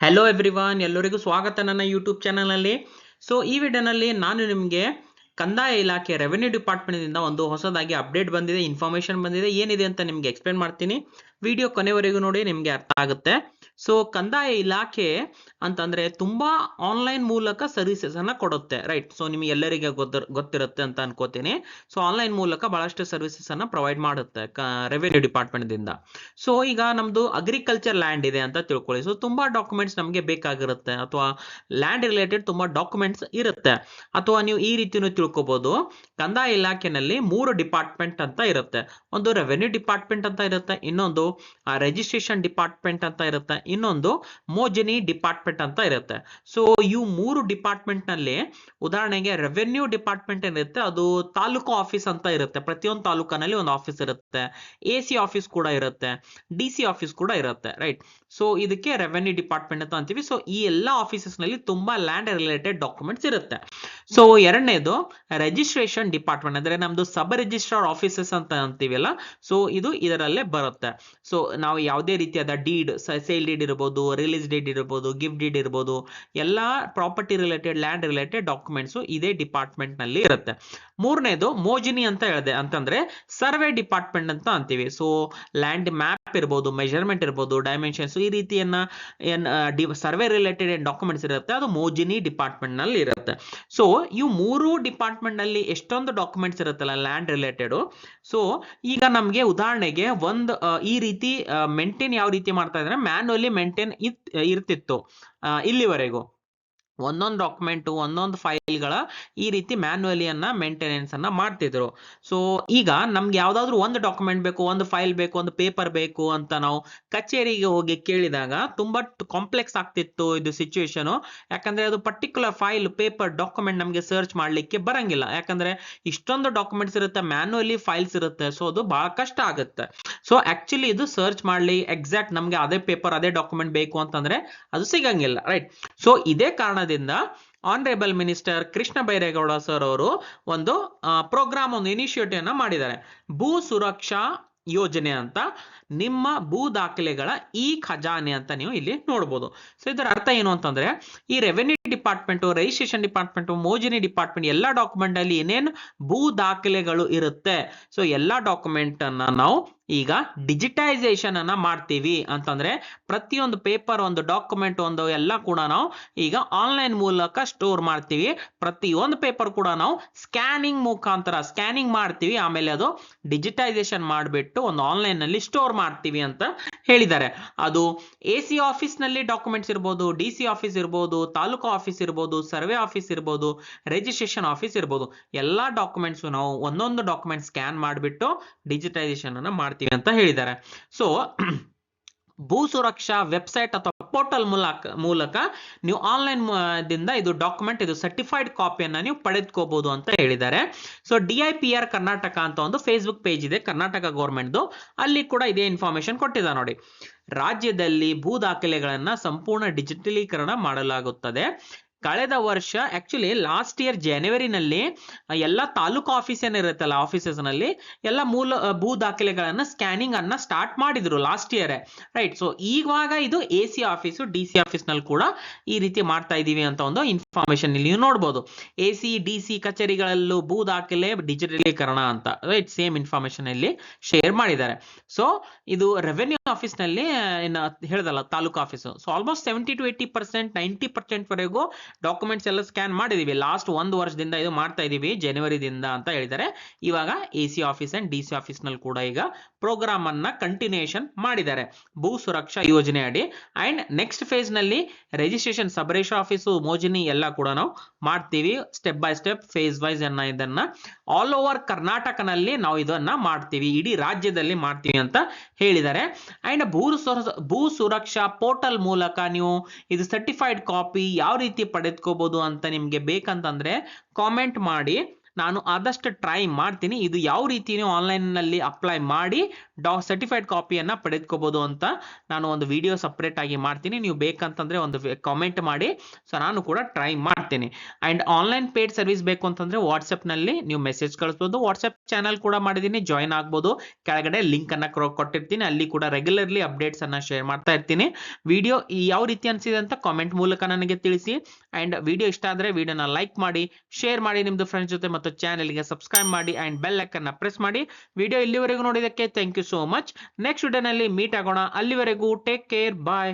Hello everyone, ಎಲ್ಲರಿಗೂ ಸ್ವಾಗತ ನನ್ನ ಯೂಟ್ಯೂಬ್ ಚಾನಲಲ್ಲಿ. ಈ ವಿಡಿಯೋನಲ್ಲಿ ನಾನು ನಿಮಗೆ ಕಂದಾಯ ಇಲಾಖೆ ರೆವೆನ್ಯೂ ಡಿಪಾರ್ಟ್ಮೆಂಟ್ನಿಂದ ಒಂದು ಹೊಸದಾಗಿ ಅಪ್ಡೇಟ್ ಬಂದಿದೆ, ಇನ್ಫಾರ್ಮೇಷನ್ ಬಂದಿದೆ. ಏನಿದೆ ಅಂತ ನಿಮಗೆ ಎಕ್ಸ್ಪ್ಲೇನ್ ಮಾಡ್ತೀನಿ. ವಿಡಿಯೋ ಕೊನೆವರೆಗೂ ನೋಡಿ, ನಿಮಗೆ ಅರ್ಥ ಆಗುತ್ತೆ. ಕಂದಾಯ ಇಲಾಖೆ ಅಂತಂದ್ರೆ ತುಂಬಾ ಆನ್ಲೈನ್ ಮೂಲಕ ಸರ್ವಿಸಸ್ ಅನ್ನ ಕೊಡುತ್ತೆ, ರೈಟ್. ನಿಮಗೆ ಎಲ್ಲರಿಗೆ ಗೊತ್ತಿರುತ್ತೆ ಅಂತ ಅನ್ಕೋತೀನಿ. ಆನ್ಲೈನ್ ಮೂಲಕ ಬಹಳಷ್ಟು ಸರ್ವಿಸಸ್ ಅನ್ನ ಪ್ರೊವೈಡ್ ಮಾಡುತ್ತೆ ರೆವೆನ್ಯೂ ಡಿಪಾರ್ಟ್ಮೆಂಟ್ ದಿಂದ. ಈಗ ನಮ್ದು ಅಗ್ರಿಕಲ್ಚರ್ ಲ್ಯಾಂಡ್ ಇದೆ ಅಂತ ತಿಳ್ಕೊಳ್ಳಿ. ತುಂಬಾ ಡಾಕ್ಯುಮೆಂಟ್ಸ್ ನಮಗೆ ಬೇಕಾಗಿರುತ್ತೆ, ಅಥವಾ ಲ್ಯಾಂಡ್ ರಿಲೇಟೆಡ್ ತುಂಬಾ ಡಾಕ್ಯುಮೆಂಟ್ಸ್ ಇರುತ್ತೆ. ಅಥವಾ ನೀವು ಈ ರೀತಿನೂ ತಿಳ್ಕೊಬಹುದು, ಕಂದಾಯ ಇಲಾಖೆನಲ್ಲಿ 3 ಡಿಪಾರ್ಟ್ಮೆಂಟ್ ಅಂತ ಇರುತ್ತೆ. ಒಂದು ರೆವೆನ್ಯೂ ಡಿಪಾರ್ಟ್ಮೆಂಟ್ ಅಂತ ಇರುತ್ತೆ, ಇನ್ನೊಂದು ರಿಜಿಸ್ಟ್ರೇಷನ್ ಡಿಪಾರ್ಟ್ಮೆಂಟ್ ಅಂತ ಇರುತ್ತೆ, ಇನ್ನೊಂದು ಮೋಜನಿ ಡಿಪಾರ್ಟ್ಮೆಂಟ್ ಅಂತ ಇರುತ್ತೆ. ಇವು 3 ಡಿಪಾರ್ಟ್ಮೆಂಟ್ ನಲ್ಲಿ ಉದಾಹರಣೆಗೆ ರೆವೆನ್ಯೂ ಡಿಪಾರ್ಟ್ಮೆಂಟ್ ಏನಿರುತ್ತೆ ಅದು ತಾಲೂಕು ಆಫೀಸ್ ಅಂತ ಇರುತ್ತೆ. ಪ್ರತಿಯೊಂದು ತಾಲೂಕಿನಲ್ಲಿ ಒಂದು ಆಫೀಸ್ ಇರುತ್ತೆ. AC ಆಫೀಸ್ ಕೂಡ ಇರುತ್ತೆ, DC ಆಫೀಸ್ ಕೂಡ ಇರುತ್ತೆ, ರೈಟ್. ಇದಕ್ಕೆ ರೆವೆನ್ಯೂ ಡಿಪಾರ್ಟ್ಮೆಂಟ್ ಅಂತ ಅಂತೀವಿ. ಈ ಎಲ್ಲಾ ಆಫೀಸಸ್ ನಲ್ಲಿ ತುಂಬಾ ಲ್ಯಾಂಡ್ ರಿಲೇಟೆಡ್ ಡಾಕ್ಯುಮೆಂಟ್ಸ್ ಇರುತ್ತೆ. ಎರಡನೇದು ರಿಜಿಸ್ಟ್ರೇಷನ್ ಡಿಪಾರ್ಟ್ಮೆಂಟ್, ಅಂದ್ರೆ ನಮ್ದು ಸಬ್ ರಿಜಿಸ್ಟ್ರಾರ್ ಆಫೀಸಸ್ ಅಂತ ಅಂತೀವಲ್ಲ, ಇದು ಇದರಲ್ಲೇ ಬರುತ್ತೆ. ನಾವು ಯಾವುದೇ ರೀತಿಯಾದ ಡೀಡ್, ಸೇಲ್ ಡೀಡ್ ಇರಬಹುದು, ರಿಲೀಸ್ ಡೀಡ್ ಇರಬಹುದು, ಗಿಫ್ಟ್ ಡೀಡ್ ಇರಬಹುದು, ಎಲ್ಲಾ property related, land related documents ಇದೇ ಡಿಪಾರ್ಟ್ಮೆಂಟ್ ನಲ್ಲಿ ಇರುತ್ತೆ. ಮೂರನೇದು ಮೋಜಿನಿ ಅಂತ ಹೇಳಿದೆ, ಅಂತಂದ್ರೆ ಸರ್ವೆ ಡಿಪಾರ್ಟ್ಮೆಂಟ್ ಅಂತ ಅಂತೀವಿ. ಲ್ಯಾಂಡ್ ಮ್ಯಾಪ್ ಇರಬಹುದು, ಮೆಜರ್ಮೆಂಟ್ ಇರಬಹುದು, ಡೈಮೆನ್ಷನ್ಸ್, ಈ ರೀತಿಯನ್ನ ಸರ್ವೆ ರಿಲೇಟೆಡ್ ಡಾಕ್ಯುಮೆಂಟ್ಸ್ ಇರುತ್ತೆ, ಅದು ಮೋಜಿನಿ ಡಿಪಾರ್ಟ್ಮೆಂಟ್ ನಲ್ಲಿ ಇರುತ್ತೆ. ಇವು 3 ಡಿಪಾರ್ಟ್ಮೆಂಟ್ ನಲ್ಲಿ ಎಷ್ಟೊಂದು ಡಾಕ್ಯುಮೆಂಟ್ಸ್ ಇರುತ್ತಲ್ಲ ಲ್ಯಾಂಡ್ ರಿಲೇಟೆಡ್. ಈಗ ನಮ್ಗೆ ಉದಾಹರಣೆಗೆ ಈ ರೀತಿ ಮೇಂಟೈನ್ ಯಾವ ರೀತಿ ಮಾಡ್ತಾ ಇದ್ರೆ, ಮ್ಯಾನ್ಯುಯಲಿ ಮೇಂಟೈನ್ ಇರ್ತಿತ್ತು ಇಲ್ಲಿವರೆಗೂ. ಒಂದೊಂದು ಡಾಕ್ಯುಮೆಂಟ್, ಒಂದೊಂದು ಫೈಲ್ಗಳ ಈ ರೀತಿ ಮ್ಯಾನ್ಯುಯಲಿ ಮೇಂಟೆನೆನ್ಸ್ ಅನ್ನ ಮಾಡ್ತಿದ್ರು. ಈಗ ನಮ್ಗೆ ಯಾವ್ದಾದ್ರು ಒಂದು ಡಾಕ್ಯುಮೆಂಟ್ ಬೇಕು, ಒಂದು ಫೈಲ್ ಬೇಕು, ಒಂದು ಪೇಪರ್ ಬೇಕು ಅಂತ ನಾವು ಕಚೇರಿಗೆ ಹೋಗಿ ಕೇಳಿದಾಗ ತುಂಬಾ ಕಾಂಪ್ಲೆಕ್ಸ್ ಆಗ್ತಿತ್ತು ಇದು ಸಿಚುವೇಶನ್. ಯಾಕಂದ್ರೆ ಅದು ಪರ್ಟಿಕ್ಯುಲರ್ ಫೈಲ್, ಪೇಪರ್, ಡಾಕ್ಯುಮೆಂಟ್ ನಮ್ಗೆ ಸರ್ಚ್ ಮಾಡ್ಲಿಕ್ಕೆ ಬರಂಗಿಲ್ಲ. ಯಾಕಂದ್ರೆ ಇಷ್ಟೊಂದು ಡಾಕ್ಯುಮೆಂಟ್ಸ್ ಇರುತ್ತೆ, ಮ್ಯಾನ್ಯುಯಲಿ ಫೈಲ್ಸ್ ಇರುತ್ತೆ, ಅದು ಬಹಳ ಕಷ್ಟ ಆಗುತ್ತೆ. ಆಕ್ಚುಲಿ ಇದು ಸರ್ಚ್ ಮಾಡ್ಲಿ ಎಕ್ಸಾಕ್ಟ್ ನಮ್ಗೆ ಅದೇ ಪೇಪರ್, ಅದೇ ಡಾಕ್ಯುಮೆಂಟ್ ಬೇಕು ಅಂತಂದ್ರೆ ಅದು ಸಿಗಂಗಿಲ್ಲ, ರೈಟ್. ಇದೇ ಕಾರಣದಿಂದ honourable minister Krishna Byregowda sir ಅವರು ಒಂದು ಪ್ರೋಗ್ರಾಮ್, ಒಂದು ಇನಿಷಿಯೇಟಿವ್ ಅನ್ನ ಮಾಡಿದ್ದಾರೆ, ಭೂ ಸುರಕ್ಷಾ ಯೋಜನೆ ಅಂತ. ನಿಮ್ಮ ಭೂ ದಾಖಲೆಗಳ ಈ ಖಜಾನೆ ಅಂತ ನೀವು ಇಲ್ಲಿ ನೋಡಬಹುದು. ಇದರ ಅರ್ಥ ಏನು ಅಂತಂದ್ರೆ, ಈ revenue department, registration department, Mojini department ಎಲ್ಲಾ ಡಾಕ್ಯುಮೆಂಟ್ ಅಲ್ಲಿ ಏನೇನು ಭೂ ದಾಖಲೆಗಳು ಇರುತ್ತೆ, ಎಲ್ಲಾ ಡಾಕ್ಯುಮೆಂಟ್ ಅನ್ನ ನಾವು ಈಗ ಡಿಜಿಟೈಸೇಷನ್ ಅನ್ನ ಮಾಡ್ತೀವಿ. ಅಂತಂದ್ರೆ ಪ್ರತಿಯೊಂದು ಪೇಪರ್, ಒಂದು ಡಾಕ್ಯುಮೆಂಟ್, ಒಂದು ಎಲ್ಲ ಕೂಡ ನಾವು ಈಗ ಆನ್ಲೈನ್ ಮೂಲಕ ಸ್ಟೋರ್ ಮಾಡ್ತೀವಿ. ಪ್ರತಿಯೊಂದು ಪೇಪರ್ ಕೂಡ ನಾವು ಸ್ಕ್ಯಾನಿಂಗ್ ಮುಖಾಂತರ ಸ್ಕ್ಯಾನಿಂಗ್ ಮಾಡ್ತೀವಿ, ಆಮೇಲೆ ಅದು ಡಿಜಿಟೈಸೇಷನ್ ಮಾಡಿಬಿಟ್ಟು ಒಂದು ಆನ್ಲೈನ್ ನಲ್ಲಿ ಸ್ಟೋರ್ ಮಾಡ್ತೀವಿ ಅಂತ ಹೇಳಿದ್ದಾರೆ. ಅದು AC ಆಫೀಸ್ ನಲ್ಲಿ ಡಾಕ್ಯುಮೆಂಟ್ಸ್ ಇರಬಹುದು, DC ಆಫೀಸ್ ಇರಬಹುದು, ತಾಲೂಕು ಆಫೀಸ್ ಇರಬಹುದು, ಸರ್ವೆ ಆಫೀಸ್ ಇರಬಹುದು, ರಿಜಿಸ್ಟ್ರೇಷನ್ ಆಫೀಸ್ ಇರಬಹುದು. ಎಲ್ಲಾ ಡಾಕ್ಯುಮೆಂಟ್ಸ್ ನಾವು ಒಂದೊಂದು ಡಾಕ್ಯುಮೆಂಟ್ ಸ್ಕ್ಯಾನ್ ಮಾಡಿಬಿಟ್ಟು ಡಿಜಿಟೈಸೇಷನ್ ಅನ್ನ ಮಾಡ್ತೀವಿ ಅಂತ ಹೇಳಿದ್ದಾರೆ. ಭೂ ಸುರಕ್ಷಾ ವೆಬ್ಸೈಟ್ ಅಥವಾ ಪೋರ್ಟಲ್ ಮೂಲಕ ನೀವು ಆನ್ಲೈನ್ ದಿಂದ ಇದು ಡಾಕ್ಯುಮೆಂಟ್, ಇದು ಸರ್ಟಿಫೈಡ್ ಕಾಪಿಯನ್ನ ನೀವು ಪಡೆದುಕೋಬಹುದು ಅಂತ ಹೇಳಿದ್ದಾರೆ. DIPR ಕರ್ನಾಟಕ ಅಂತ ಒಂದು ಫೇಸ್ಬುಕ್ ಪೇಜ್ ಇದೆ ಕರ್ನಾಟಕ ಗೌರ್ಮೆಂಟ್ದು, ಅಲ್ಲಿ ಕೂಡ ಇದೇ ಇನ್ಫಾರ್ಮೇಶನ್ ಕೊಟ್ಟಿದ್ದಾರೆ ನೋಡಿ. ರಾಜ್ಯದಲ್ಲಿ ಭೂ ದಾಖಲೆಗಳನ್ನ ಸಂಪೂರ್ಣ ಡಿಜಿಟಲೀಕರಣ ಮಾಡಲಾಗುತ್ತದೆ. ಕಳೆದ ವರ್ಷ, ಆಕ್ಚುಲಿ ಲಾಸ್ಟ್ ಇಯರ್ ಜನವರಿನಲ್ಲಿ ಎಲ್ಲ ತಾಲೂಕು ಆಫೀಸ್ ಏನಿರುತ್ತಲ್ಲ, ಆಫೀಸಸ್ ನಲ್ಲಿ ಎಲ್ಲ ಮೂಲ ಭೂ ದಾಖಲೆಗಳನ್ನ ಸ್ಕ್ಯಾನಿಂಗ್ ಅನ್ನ ಸ್ಟಾರ್ಟ್ ಮಾಡಿದ್ರು ಲಾಸ್ಟ್ ಇಯರ್, ರೈಟ್. ಇವಾಗ ಇದು AC ಆಫೀಸು, DC ಆಫೀಸ್ ನಲ್ಲಿ ಕೂಡ ಈ ರೀತಿ ಮಾಡ್ತಾ ಇದೀವಿ ಅಂತ ಒಂದು ಇನ್ಫಾರ್ಮೇಶನ್ ಇಲ್ಲಿ ನೀವು ನೋಡಬಹುದು. AC DC ಕಚೇರಿಗಳಲ್ಲೂ ಭೂ ದಾಖಲೆ ಡಿಜಿಟಲೀಕರಣ ಅಂತ, ರೈಟ್, ಸೇಮ್ ಇನ್ಫಾರ್ಮೇಶನ್ ಇಲ್ಲಿ ಶೇರ್ ಮಾಡಿದ್ದಾರೆ. ಇದು ರೆವೆನ್ಯೂ ಆಫೀಸ್ ನಲ್ಲಿ ಹೇಳ್ದಲ್ಲ, ತಾಲೂಕು ಆಫೀಸು. ಆಲ್ಮೋಸ್ಟ್ 70 to 80%, 90% ವರೆಗೂ ಡಾಕ್ಯುಮೆಂಟ್ಸ್ ಎಲ್ಲ ಸ್ಕ್ಯಾನ್ ಮಾಡಿದೀವಿ. ಲಾಸ್ಟ್ 1 ವರ್ಷದಿಂದ ಇದು ಮಾಡ್ತಾ ಇದೀವಿ, ಜನವರಿದಿಂದ ಅಂತ ಹೇಳಿದ್ದಾರೆ. ಇವಾಗ AC office and DC office ನಲ್ಲಿ ಕೂಡ ಈಗ ಪ್ರೋಗ್ರಾಮ್ ಅನ್ನ ಕಂಟಿನ್ಯೂಯೇಷನ್ ಮಾಡಿದ್ದಾರೆ ಭೂ ಸುರಕ್ಷಾ ಯೋಜನೆ ಅಡಿ. ಅಂಡ್ ನೆಕ್ಸ್ಟ್ ಫೇಸ್ ನಲ್ಲಿ registration, sub registrar office, Mojini ಎಲ್ಲ ಕೂಡ ನಾವು ಮಾಡ್ತೀವಿ, step by step, phase wise ಇದನ್ನ ಆಲ್ ಓವರ್ ಕರ್ನಾಟಕನಲ್ಲಿ ನಾವು ಇದನ್ನ ಮಾಡ್ತೀವಿ, ಇಡೀ ರಾಜ್ಯದಲ್ಲಿ ಮಾಡ್ತೀವಿ ಅಂತ ಹೇಳಿದ್ದಾರೆ. ಅಂಡ್ ಭೂ ಸುರಕ್ಷಾ ಪೋರ್ಟಲ್ ಮೂಲಕ ನೀವು ಇದು ಸರ್ಟಿಫೈಡ್ ಕಾಪಿ ಯಾವ ರೀತಿ ಪಡೆದುಕೋಬಹುದು ಅಂತ ನಿಮ್ಗೆ ಬೇಕಂತಂದ್ರೆ ಕಾಮೆಂಟ್ ಮಾಡಿ, ನಾನು ಆದಷ್ಟು ಟ್ರೈ ಮಾಡ್ತೀನಿ. ಇದು ಯಾವ ರೀತಿ ನೀವು ಆನ್ಲೈನ್ ನಲ್ಲಿ ಅಪ್ಲೈ ಮಾಡಿ ಸರ್ಟಿಫೈಡ್ ಕಾಪಿಯನ್ನು ಪಡೆದುಕೋಬೋದು ಅಂತ ನಾನು ಒಂದು ವಿಡಿಯೋ ಸಪ್ರೇಟ್ ಆಗಿ ಮಾಡ್ತೀನಿ. ನೀವು ಬೇಕಂತಂದ್ರೆ ಒಂದು ಕಾಮೆಂಟ್ ಮಾಡಿ, ಸೊ ನಾನು ಕೂಡ ಟ್ರೈ ಮಾಡ್ತೀನಿ. ಅಂಡ್ ಆನ್ಲೈನ್ ಪೇಡ್ ಸರ್ವಿಸ್ ಬೇಕು ಅಂತಂದ್ರೆ ವಾಟ್ಸಪ್ನಲ್ಲಿ ನೀವು ಮೆಸೇಜ್ ಕಳಿಸ್ಬೋದು. ವಾಟ್ಸಪ್ ಚಾನಲ್ ಕೂಡ ಮಾಡಿದ್ದೀನಿ, ಜಾಯಿನ್ ಆಗ್ಬೋದು. ಕೆಳಗಡೆ ಲಿಂಕ್ ಅನ್ನ ಕೊಟ್ಟಿರ್ತೀನಿ, ಅಲ್ಲಿ ಕೂಡ ರೆಗ್ಯುಲರ್ಲಿ ಅಪ್ಡೇಟ್ಸ್ ಅನ್ನ ಶೇರ್ ಮಾಡ್ತಾ ಇರ್ತೀನಿ. ವಿಡಿಯೋ ಯಾವ ರೀತಿ ಅನಿಸಿದೆ ಅಂತ ಕಾಮೆಂಟ್ ಮೂಲಕ ನನಗೆ ತಿಳಿಸಿ. ಅಂಡ್ ವಿಡಿಯೋ ಇಷ್ಟ ಆದರೆ ವಿಡಿಯೋನ ಲೈಕ್ ಮಾಡಿ, ಶೇರ್ ಮಾಡಿ ನಿಮ್ದು ಫ್ರೆಂಡ್ಸ್ ಜೊತೆ, ಮತ್ತು ಚಾನೆಲ್ಗೆ ಸಬ್ಸ್ಕ್ರೈಬ್ ಮಾಡಿ ಅಂಡ್ ಬೆಲ್ ಐಕನ್ ಪ್ರೆಸ್ ಮಾಡಿ. ವಿಡಿಯೋ ಇಲ್ಲಿವರೆಗೂ ನೋಡಿದಕ್ಕೆ thank you so much. Next ವಿಡಿಯೋನಲ್ಲಿ ಮೀಟ್ ಆಗೋಣ. ಅಲ್ಲಿವರೆಗೂ ಟೇಕ್ ಕೇರ್, ಬಾಯ್.